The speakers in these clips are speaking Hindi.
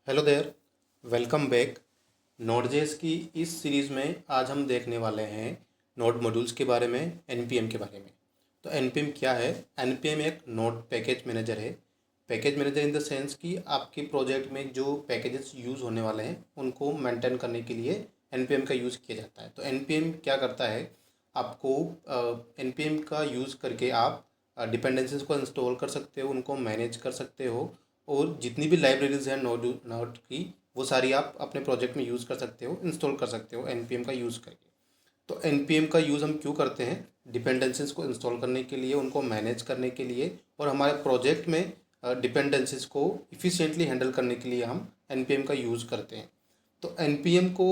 Hello there, welcome back. Node JS की इस सीरीज़ में आज हम देखने वाले हैं नोड मॉड्यूल्स के बारे में, एनपीएम के बारे में। तो एनपीएम क्या है? एनपीएम एक नोड पैकेज मैनेजर है। Package manager in the sense कि आपके प्रोजेक्ट में जो पैकेजेस यूज़ होने वाले हैं उनको मेंटेन करने के लिए एनपीएम का यूज़ किया जाता है। तो एनपीएम क्या करता है, आपको एनपीएम का यूज़ करके आप डिपेंडेंसीज को इंस्टॉल कर सकते हो, उनको मैनेज कर सकते हो, और जितनी भी लाइब्रेरीज हैं नोड नोड की वो सारी आप अपने प्रोजेक्ट में यूज़ कर सकते हो, इंस्टॉल कर सकते हो एनपीएम का यूज़ करके। तो एनपीएम का यूज़ हम क्यों करते हैं? डिपेंडेंसीज को इंस्टॉल करने के लिए, उनको मैनेज करने के लिए, और हमारे प्रोजेक्ट में डिपेंडेंसीज को इफ़िशिएंटली हैंडल करने के लिए हम एनपीएम का यूज़ करते हैं। तो एनपीएम को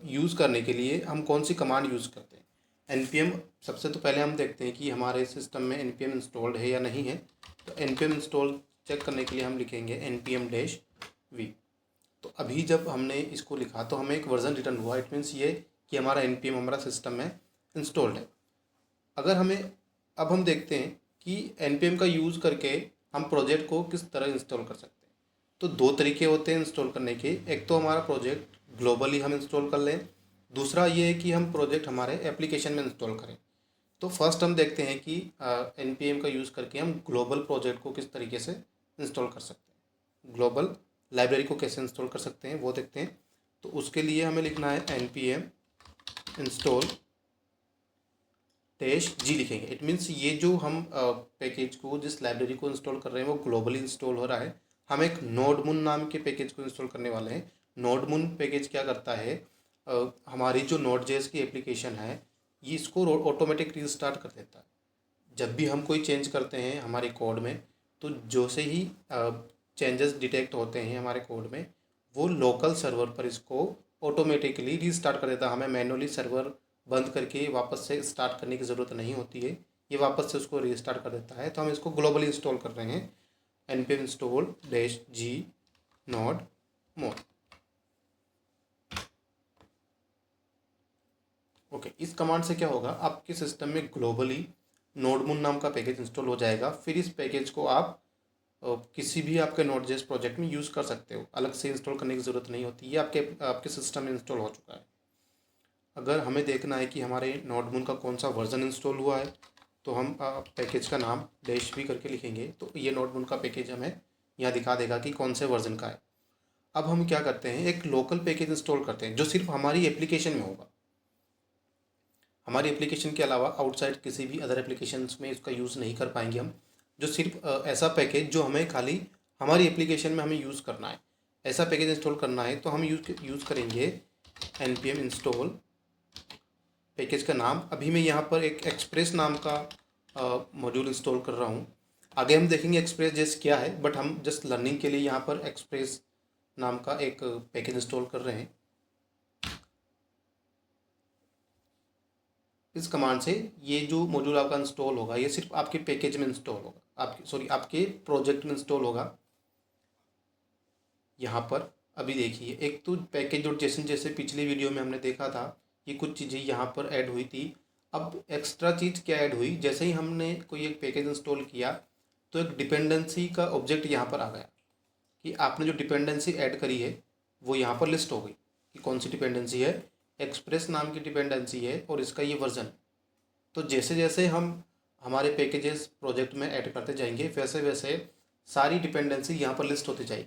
यूज़ करने के लिए हम कौन सी कमांड यूज़ करते हैं? एनपीएम सबसे तो पहले हम देखते हैं कि हमारे सिस्टम में एनपीएम इंस्टॉल्ड है या नहीं है। तो एनपीएम इंस्टॉल चेक करने के लिए हम लिखेंगे npm-v। तो अभी जब हमने इसको लिखा तो हमें एक वर्जन रिटर्न हुआ। इट मीन्स ये कि हमारा एनपीएम हमारा सिस्टम में इंस्टॉल्ड है। अगर हमें अब हम देखते हैं कि एनपीएम का यूज़ करके हम प्रोजेक्ट को किस तरह इंस्टॉल कर सकते हैं। तो दो तरीके होते हैं इंस्टॉल करने के। एक तो हमारा प्रोजेक्ट ग्लोबली हम इंस्टॉल कर लें, दूसरा ये है कि हम प्रोजेक्ट हमारे एप्लीकेशन में इंस्टॉल करें। तो फर्स्ट हम देखते हैं कि एनपीएम का यूज़ करके हम ग्लोबल प्रोजेक्ट को किस तरीके से इंस्टॉल कर सकते हैं, ग्लोबल लाइब्रेरी को कैसे इंस्टॉल कर सकते हैं वो देखते हैं। तो उसके लिए हमें लिखना है npm इंस्टॉल -g लिखेंगे। इट मीन्स ये जो हम पैकेज को, जिस लाइब्रेरी को इंस्टॉल कर रहे हैं वो ग्लोबली इंस्टॉल हो रहा है। हम एक नोडमून नाम के पैकेज को इंस्टॉल करने वाले हैं। नोडमून पैकेज क्या करता है, हमारी जो नोड.जेएस की एप्लीकेशन है ये इसको ऑटोमेटिक रीस्टार्ट कर देता है। जब भी हम कोई चेंज करते हैं हमारे कोड में, तो जो से ही चेंजेस डिटेक्ट होते हैं हमारे कोड में, वो लोकल सर्वर पर इसको ऑटोमेटिकली रीस्टार्ट कर देता है। हमें मैनुअली सर्वर बंद करके वापस से स्टार्ट करने की ज़रूरत नहीं होती है, ये वापस से उसको रीस्टार्ट कर देता है। तो हम इसको ग्लोबली इंस्टॉल कर रहे हैं, npm install -g node mode. Okay, इस कमांड से क्या होगा, आपके सिस्टम में ग्लोबली नोडमून नाम का पैकेज इंस्टॉल हो जाएगा। फिर इस पैकेज को आप किसी भी आपके नोड.जेएस प्रोजेक्ट में यूज़ कर सकते हो, अलग से इंस्टॉल करने की ज़रूरत नहीं होती। ये आपके आपके सिस्टम में इंस्टॉल हो चुका है। अगर हमें देखना है कि हमारे नोडमून का कौन सा वर्जन इंस्टॉल हुआ है, तो हम पैकेज का नाम -v करके लिखेंगे। तो ये नोडमून का पैकेज हमें यहाँ दिखा देगा कि कौन से वर्जन का है। अब हम क्या करते हैं, एक लोकल पैकेज इंस्टॉल करते हैं जो सिर्फ हमारी एप्लीकेशन में होगा। हमारी एप्लीकेशन के अलावा आउटसाइड किसी भी अदर एप्लीकेशंस में इसका यूज़ नहीं कर पाएंगे हम। जो सिर्फ ऐसा पैकेज जो हमें खाली हमारी एप्लीकेशन में हमें यूज़ करना है, ऐसा पैकेज इंस्टॉल करना है, तो हम यूज़ करेंगे npm इंस्टॉल। पैकेज का नाम, अभी मैं यहाँ पर एक एक्सप्रेस नाम का मॉड्यूल इंस्टॉल कर रहा हूँ। आगे हम देखेंगे एक्सप्रेस जैसे क्या है, बट हम जस्ट लर्निंग के लिए यहाँ पर एक्सप्रेस नाम का एक पैकेज इंस्टॉल कर रहे हैं। इस कमांड से ये जो मॉड्यूल आपका इंस्टॉल होगा ये सिर्फ आपके पैकेज में इंस्टॉल होगा, आपके प्रोजेक्ट में इंस्टॉल होगा। यहाँ पर अभी देखिए, एक तो पैकेज डॉट जेसन जैसे पिछली वीडियो में हमने देखा था, ये कुछ चीज़ें यहाँ पर ऐड हुई थी। अब एक्स्ट्रा चीज़ क्या ऐड हुई, जैसे ही हमने कोई एक पैकेज इंस्टॉल किया तो एक डिपेंडेंसी का ऑब्जेक्ट यहाँ पर आ गया कि आपने जो डिपेंडेंसी ऐड करी है वो यहाँ पर लिस्ट हो गई कि कौन सी डिपेंडेंसी है। एक्सप्रेस नाम की डिपेंडेंसी है और इसका ये वर्जन। तो जैसे जैसे हम हमारे पैकेजेस प्रोजेक्ट में ऐड करते जाएंगे वैसे वैसे सारी डिपेंडेंसी यहाँ पर लिस्ट होती जाएगी,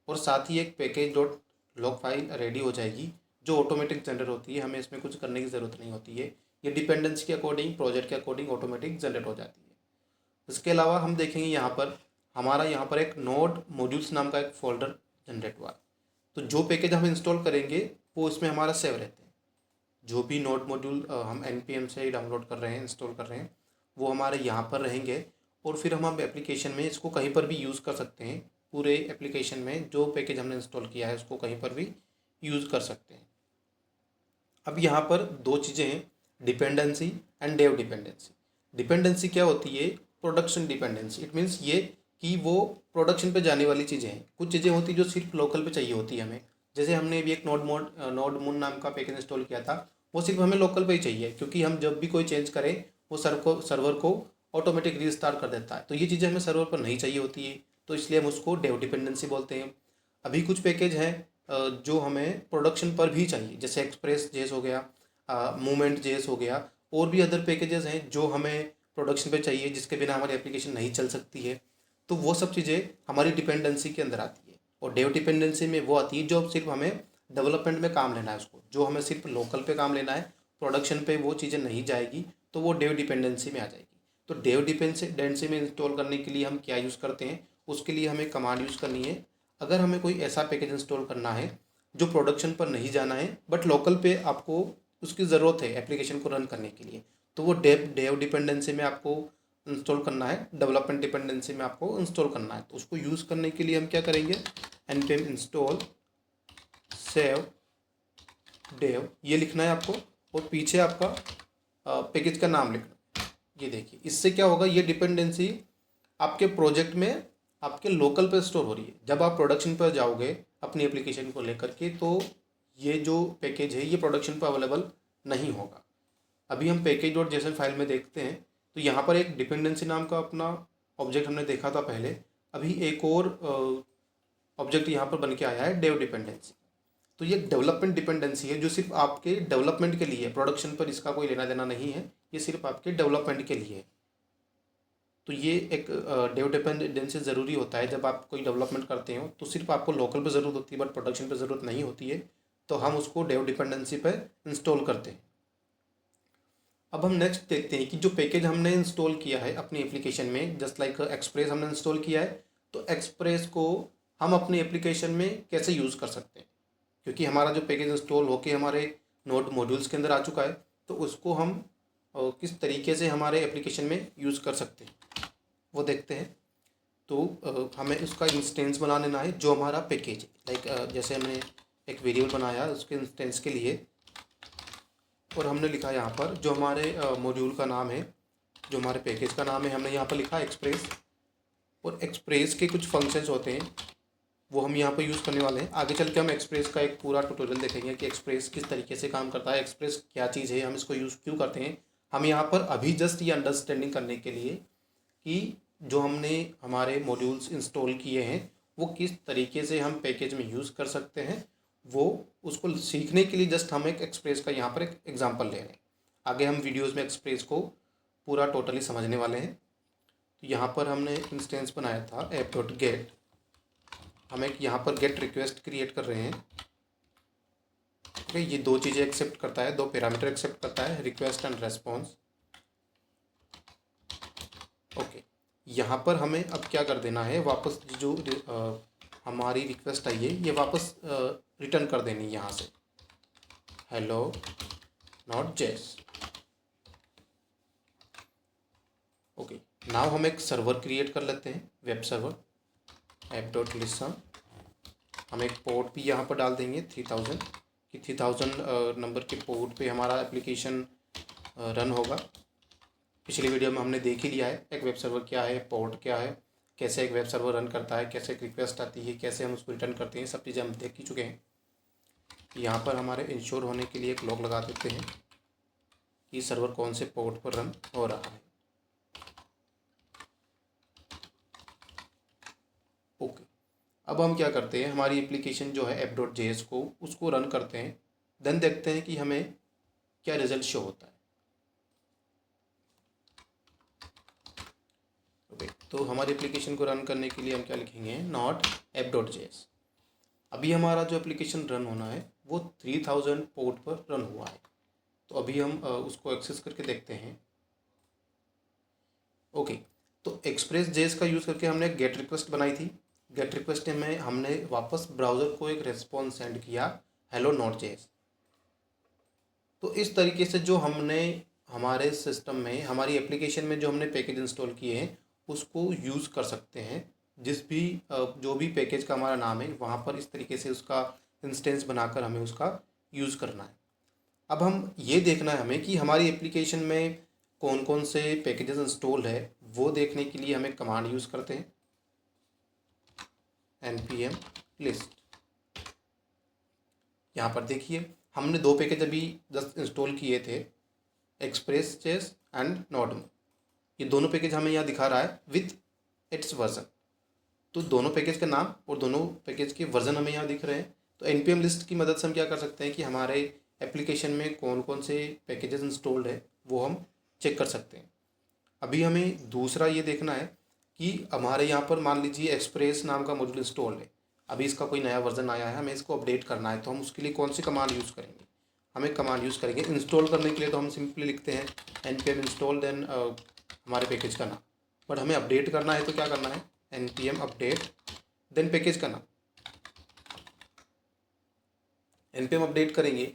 और साथ ही एक package dot log file ready हो जाएगी जो ऑटोमेटिक जनरेट होती है। हमें इसमें कुछ करने की ज़रूरत नहीं होती है, ये डिपेंडेंसी के अकॉर्डिंग, प्रोजेक्ट के अकॉर्डिंग ऑटोमेटिक जनरेट हो जाती है। इसके अलावा हम देखेंगे यहाँ पर हमारा यहाँ पर एक नोड मॉड्यूल्स नाम का एक फोल्डर जनरेट हुआ है। तो जो पैकेज हम इंस्टॉल करेंगे वो इसमें हमारा सेव रहते हैं। जो भी नोड मॉड्यूल हम npm से डाउनलोड कर रहे हैं, इंस्टॉल कर रहे हैं, वो हमारे यहाँ पर रहेंगे। और फिर हम एप्लीकेशन में इसको कहीं पर भी यूज़ कर सकते हैं। पूरे एप्लीकेशन में जो पैकेज हमने इंस्टॉल किया है उसको कहीं पर भी यूज़ कर सकते हैं। अब यहाँ पर दो चीज़ें हैं, dependency and dev dependency. Dependency क्या होती है? Production dependency. इट मीन्स ये कि वो प्रोडक्शन पे जाने वाली चीज़ें हैं। कुछ चीज़ें होती हैं जो सिर्फ लोकल पे चाहिए होती है हमें। जैसे हमने भी एक नोडमून नाम का पैकेज इंस्टॉल किया था, वो सिर्फ हमें लोकल पे ही चाहिए, क्योंकि हम जब भी कोई चेंज करें वो सर्वर को ऑटोमेटिक रीस्टार्ट कर देता है। तो ये चीज़ें हमें सर्वर पर नहीं चाहिए होती है, तो इसलिए हम उसको डेव डिपेंडेंसी बोलते हैं। अभी कुछ पैकेज हैं जो हमें प्रोडक्शन पर भी चाहिए, जैसे एक्सप्रेस जेएस हो गया, मूवमेंट जेएस हो गया, और भी अदर पैकेजेस हैं जो हमें प्रोडक्शन पे चाहिए, जिसके बिना हमारी एप्लीकेशन नहीं चल सकती है। तो वो सब चीज़ें हमारी डिपेंडेंसी के अंदर आती है। और डेव डिपेंडेंसी में वो आती है जो सिर्फ हमें डेवलपमेंट में काम लेना है, उसको जो हमें सिर्फ लोकल पे काम लेना है, प्रोडक्शन पे वो चीज़ें नहीं जाएगी, तो वो डेव डिपेंडेंसी में आ जाएगी। तो डेव डिपेंडेंसी में इंस्टॉल करने के लिए हम क्या यूज़ करते हैं, उसके लिए हमें कमांड यूज़ करनी है। अगर हमें कोई ऐसा पैकेज इंस्टॉल करना है जो प्रोडक्शन पर नहीं जाना है बट लोकल पे आपको उसकी ज़रूरत है एप्लीकेशन को रन करने के लिए, तो वो डेव डिपेंडेंसी में आपको इंस्टॉल करना है, डेवलपमेंट डिपेंडेंसी में आपको इंस्टॉल करना है। तो उसको यूज़ करने के लिए हम क्या करेंगे, npm इंस्टॉल सेव डेव ये लिखना है आपको, और पीछे आपका पैकेज का नाम लिखना है। ये देखिए, इससे क्या होगा, ये डिपेंडेंसी आपके प्रोजेक्ट में आपके लोकल पे स्टोर हो रही है। जब आप प्रोडक्शन पर जाओगे अपनी एप्लीकेशन को लेकर के, तो ये जो पैकेज है ये प्रोडक्शन पर अवेलेबल नहीं होगा। अभी हम पैकेज डॉट जेसन फाइल में देखते हैं, तो यहाँ पर एक डिपेंडेंसी नाम का अपना ऑब्जेक्ट हमने देखा था पहले। अभी एक और ऑब्जेक्ट यहाँ पर बन के आया है, डेव डिपेंडेंसी। तो ये डेवलपमेंट डिपेंडेंसी है जो सिर्फ आपके डेवलपमेंट के लिए है, प्रोडक्शन पर इसका कोई लेना देना नहीं है, ये सिर्फ आपके डेवलपमेंट के लिए है। तो ये एक डेव डिपेंडेंसी ज़रूरी होता है। जब आप कोई डेवलपमेंट करते हो तो सिर्फ आपको लोकल पे ज़रूरत होती है बट प्रोडक्शन पे ज़रूरत नहीं होती है, तो हम उसको डेव डिपेंडेंसी पे इंस्टॉल करते हैं। अब हम नेक्स्ट देखते हैं कि जो पैकेज हमने इंस्टॉल किया है अपनी एप्लीकेशन में, जस्ट लाइक एक्सप्रेस हमने इंस्टॉल किया है, तो एक्सप्रेस को हम अपनी एप्लीकेशन में कैसे यूज़ कर सकते हैं। क्योंकि हमारा जो पैकेज इंस्टॉल होके हमारे नोड मॉड्यूल्स के अंदर आ चुका है, तो उसको हम किस तरीके से हमारे एप्लीकेशन में यूज़ कर सकते हैं वो देखते हैं। तो हमें उसका इंस्टेंस बना लेना है जो हमारा पैकेज है। लाइक जैसे हमने एक वेरिएबल बनाया उसके इंस्टेंस के लिए, और हमने लिखा यहाँ पर जो हमारे मॉड्यूल का नाम है, जो हमारे पैकेज का नाम है, हमने यहाँ पर लिखा एक्सप्रेस। और एक्सप्रेस के कुछ फंक्शंस होते हैं वो हम यहाँ पर यूज़ करने वाले हैं। आगे चल के हम एक्सप्रेस का एक पूरा ट्यूटोरियल देखेंगे कि एक्सप्रेस किस तरीके से काम करता है, एक्सप्रेस क्या चीज़ है, हम इसको यूज़ क्यों करते हैं। हम यहाँ पर अभी जस्ट ये अंडरस्टैंडिंग करने के लिए कि जो हमने हमारे मॉड्यूल्स इंस्टॉल किए हैं वो किस तरीके से हम पैकेज में यूज़ कर सकते हैं, वो उसको सीखने के लिए जस्ट हम एक एक्सप्रेस का यहाँ पर एक एग्जांपल ले रहे हैं। आगे हम वीडियोस में एक्सप्रेस को पूरा टोटली समझने वाले हैं। तो यहाँ पर हमने इंस्टेंस बनाया था ऐप डॉट गेट, हम एक यहाँ पर गेट रिक्वेस्ट क्रिएट कर रहे हैं। ओके, ये दो चीज़ें एक्सेप्ट करता है, दो पैरामीटर एक्सेप्ट करता है, रिक्वेस्ट एंड रेस्पॉन्स। ओके, यहाँ पर हमें अब क्या कर देना है, वापस जो हमारी रिक्वेस्ट आई है ये वापस रिटर्न कर देनी है यहाँ से, हेलो नॉट जेस। ओके, नाउ हम एक सर्वर क्रिएट कर लेते हैं, web server app dot listen. हम एक पोर्ट भी यहाँ पर डाल देंगे 3000 कि 3000 नंबर के पोर्ट पे हमारा एप्लीकेशन रन होगा। पिछली वीडियो में हमने देख ही लिया है एक वेब सर्वर क्या है, पोर्ट क्या है, कैसे एक वेब सर्वर रन करता है, कैसे एक रिक्वेस्ट आती है, कैसे हम उसको रिटर्न करते हैं, सब चीज़ें हम देख ही चुके हैं। यहाँ पर हमारे इंश्योर होने के लिए एक लॉग लगा देते हैं कि सर्वर कौन से पोर्ट पर रन हो रहा है। ओके, अब हम क्या करते हैं, हमारी एप्लीकेशन जो है ऐप डॉट जेएस को उसको रन करते हैं, देन देखते हैं कि हमें क्या रिजल्ट शो होता है। ओके, तो हमारी एप्लीकेशन को रन करने के लिए हम क्या लिखेंगे, नॉट ऐप डॉट जेएस। अभी हमारा जो एप्लीकेशन रन होना है वो 3000 पोर्ट पर रन हुआ है। तो अभी हम उसको एक्सेस करके देखते हैं। ओके, तो एक्सप्रेस जेएस का यूज़ करके हमने गेट रिक्वेस्ट बनाई थी। गेट रिक्वेस्ट में हमने वापस ब्राउज़र को एक रेस्पॉन्स सेंड किया, हेलो नॉट जेएस। तो इस तरीके से जो हमने हमारे सिस्टम में, हमारी एप्लीकेशन में जो हमने पैकेज इंस्टॉल किए हैं उसको यूज़ कर सकते हैं। जिस भी जो भी पैकेज का हमारा नाम है वहाँ पर इस तरीके से उसका इंस्टेंस बनाकर हमें उसका यूज़ करना है। अब हम ये देखना है हमें कि हमारी एप्लीकेशन में कौन कौन से पैकेजेस इंस्टॉल है, वो देखने के लिए हम एक कमांड यूज़ करते हैं, npm लिस्ट। यहाँ पर देखिए हमने दो पैकेज अभी जस्ट इंस्टॉल किए थे, एक्सप्रेस जेएस एंड नोडम। ये दोनों पैकेज हमें यहाँ दिखा रहा है विथ इट्स वर्जन। तो दोनों पैकेज का नाम और दोनों पैकेज के वर्जन हमें यहाँ दिख रहे हैं। तो npm लिस्ट की मदद से हम क्या कर सकते हैं कि हमारे एप्लीकेशन में कौन कौन से पैकेजेस इंस्टॉल्ड है वो हम चेक कर सकते हैं। अभी हमें दूसरा ये देखना है कि हमारे यहाँ पर मान लीजिए एक्सप्रेस नाम का मॉड्यूल इंस्टॉल है, अभी इसका कोई नया वर्जन आया है, हमें इसको अपडेट करना है, तो हम उसके लिए कौन सी कमांड यूज़ करेंगे? हमें कमांड यूज़ करेंगे इंस्टॉल करने के लिए, तो हम सिंपली लिखते हैं npm इंस्टॉल देन हमारे पैकेज का नाम। बट हमें अपडेट करना है तो क्या करना है? npm अपडेट देन पैकेज का नाम। npm अपडेट करेंगे,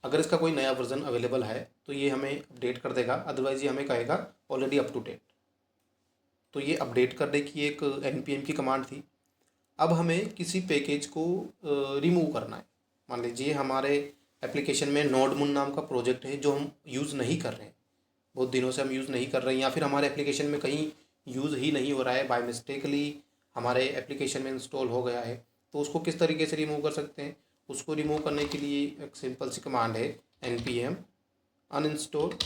अगर इसका कोई नया वर्जन अवेलेबल है तो ये हमें अपडेट कर देगा, अदरवाइज ये हमें कहेगा ऑलरेडी अप टू डेट। तो ये अपडेट करने की एक npm की कमांड थी। अब हमें किसी पैकेज को रिमूव करना है। मान लीजिए हमारे एप्लीकेशन में नोडमून नाम का प्रोजेक्ट है जो हम यूज़ नहीं कर रहे हैं, बहुत दिनों से हम यूज़ नहीं कर रहे हैं, या फिर हमारे एप्लीकेशन में कहीं यूज़ ही नहीं हो रहा है, बाय मिस्टेकली हमारे एप्लीकेशन में इंस्टॉल हो गया है, तो उसको किस तरीके से रिमूव कर सकते हैं? उसको रिमूव करने के लिए एक सिंपल सी कमांड है npm अनइंस्टॉल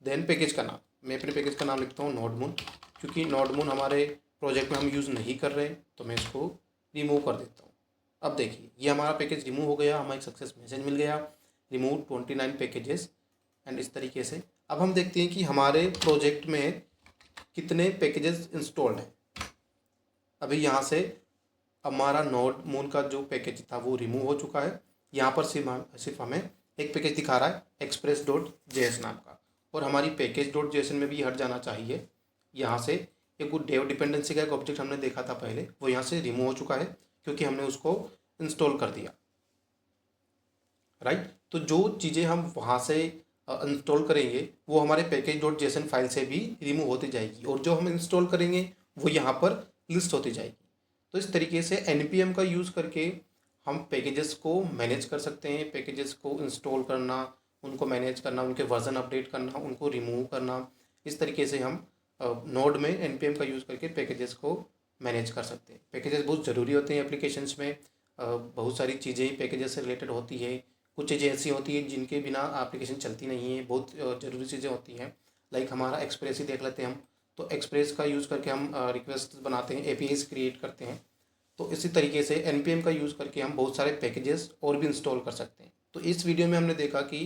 देन पैकेज का नाम। मैं अपने पैकेज का नाम लिखता हूँ नोडमून, क्योंकि नोडमून हमारे प्रोजेक्ट में हम यूज़ नहीं कर रहे हैं, तो मैं इसको रिमूव कर देता हूँ। अब देखिए ये हमारा पैकेज रिमूव हो गया, हमें एक सक्सेस मैसेज मिल गया, रिमूव 29 पैकेजेस एंड इस तरीके से। अब हम देखते हैं कि हमारे प्रोजेक्ट में कितने पैकेजेस इंस्टॉल्ड हैं। अभी यहाँ से हमारा नोडमून का जो पैकेज था वो रिमूव हो चुका है। यहाँ पर सिर्फ हमें एक पैकेज दिखा रहा है express.js नाम का, और हमारी package.json में भी हट जाना चाहिए। यहाँ से एक वो डेव डिपेंडेंसी का एक ऑब्जेक्ट हमने देखा था पहले, वो यहाँ से रिमूव हो चुका है क्योंकि हमने उसको इंस्टॉल कर दिया, राइट। तो जो चीज़ें हम वहाँ से इंस्टॉल करेंगे वो हमारे package.json फाइल से भी रिमूव होती जाएगी, और जो हम इंस्टॉल करेंगे वो यहाँ पर लिस्ट होती जाएगी। तो इस तरीके से npm का यूज़ करके हम पैकेजेस को मैनेज कर सकते हैं, पैकेजेस को इंस्टॉल करना, उनको मैनेज करना, उनके वर्जन अपडेट करना, उनको रिमूव करना। इस तरीके से हम नोड में npm का यूज़ करके पैकेजेस को मैनेज कर सकते हैं। पैकेजेस बहुत ज़रूरी होते हैं एप्लीकेशंस में, बहुत सारी चीज़ें पैकेजेस से रिलेटेड होती है। कुछ चीज़ें ऐसी होती है जिनके बिना एप्लीकेशन चलती नहीं है, बहुत ज़रूरी चीज़ें होती हैं। लाइक हमारा एक्सप्रेस ही देख लेते हैं हम, तो एक्सप्रेस का यूज़ करके हम रिक्वेस्ट बनाते हैं, एपीआईज क्रिएट करते हैं। तो इसी तरीके से npm का यूज़ करके हम बहुत सारे पैकेजेस और भी इंस्टॉल कर सकते हैं। तो इस वीडियो में हमने देखा कि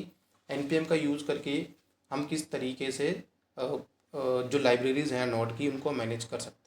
npm का यूज़ करके हम किस तरीके से जो लाइब्रेरीज़ हैं नोड की उनको मैनेज कर सकते हैं।